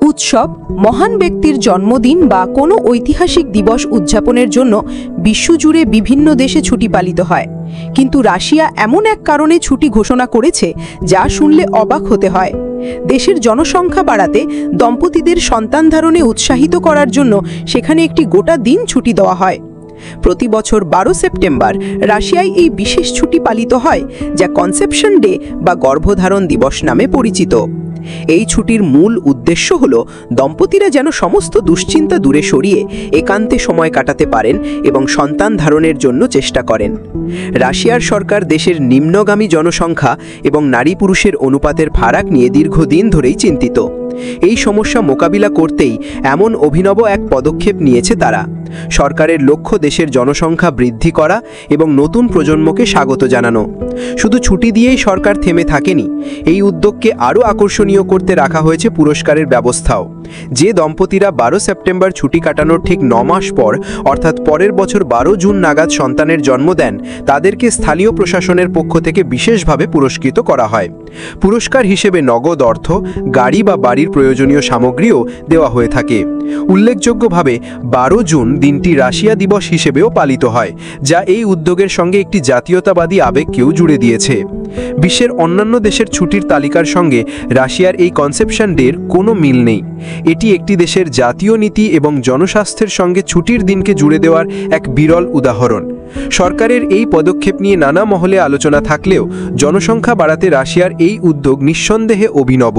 উৎসব মহান ব্যক্তির জন্মদিন বা কোনো ঐতিহাসিক দিবস উদযাপনের জন্য বিশ্বজুড়ে বিভিন্ন দেশে ছুটি পালিত হয়, কিন্তু রাশিয়া এমন এক কারণে ছুটি ঘোষণা করেছে যা শুনলে অবাক হতে হয়। দেশের জনসংখ্যা বাড়াতে দম্পতিদের সন্তান ধারণে উৎসাহিত করার জন্য সেখানে একটি গোটা দিন ছুটি দেওয়া হয়। প্রতি বছর 12 সেপ্টেম্বর রাশিয়ায় এই বিশেষ ছুটি পালিত হয়, যা কনসেপশন ডে বা গর্ভধারণ দিবস নামে পরিচিত। এই ছুটির মূল উদ্দেশ্য হল দম্পতিরা যেন সমস্ত দুশ্চিন্তা দূরে সরিয়ে একান্তে সময় কাটাতে পারেন এবং সন্তান ধারণের জন্য চেষ্টা করেন। রাশিয়ার সরকার দেশের নিম্নগামী জনসংখ্যা এবং নারী পুরুষের অনুপাতের ফারাক নিয়ে দীর্ঘদিন ধরেই চিন্তিত। এই সমস্যা মোকাবিলা করতেই এমন অভিনব এক পদক্ষেপ নিয়েছে তারা। সরকারের লক্ষ্য দেশের জনসংখ্যা বৃদ্ধি করা এবং নতুন প্রজন্মকে স্বাগত জানানো। শুধু ছুটি দিয়েই সরকার থেমে থাকেনি, এই উদ্যোগকে আরও আকর্ষণীয় করতে রাখা হয়েছে পুরস্কারের ব্যবস্থাও। যে দম্পতিরা 12 সেপ্টেম্বর ছুটি কাটানোর ঠিক 9 মাস পর অর্থাৎ পরের বছর 12 জুন নাগাদ সন্তানের জন্ম দেন, তাদেরকে স্থানীয় প্রশাসনের পক্ষ থেকে বিশেষভাবে পুরস্কৃত করা হয়। পুরস্কার হিসেবে নগদ অর্থ, গাড়ি বা বাড়ির প্রয়োজনীয় সামগ্রীও দেওয়া হয়ে থাকে। উল্লেখযোগ্যভাবে 12 জুন দিনটি রাশিয়া দিবস হিসেবেও পালিত হয়, যা এই উদ্যোগের সঙ্গে একটি জাতীয়তাবাদী আবেগকেও জুড়ে দিয়েছে। বিশ্বের অন্যান্য দেশের ছুটির তালিকার সঙ্গে রাশিয়ার এই কনসেপশন ডের কোনো মিল নেই। এটি একটি দেশের জাতীয় নীতি এবং জনস্বাস্থ্যের সঙ্গে ছুটির দিনকে জুড়ে দেওয়ার এক বিরল উদাহরণ। সরকারের এই পদক্ষেপ নিয়ে নানা মহলে আলোচনা থাকলেও জনসংখ্যা বাড়াতে রাশিয়ার এই উদ্যোগ নিঃসন্দেহে অভিনব।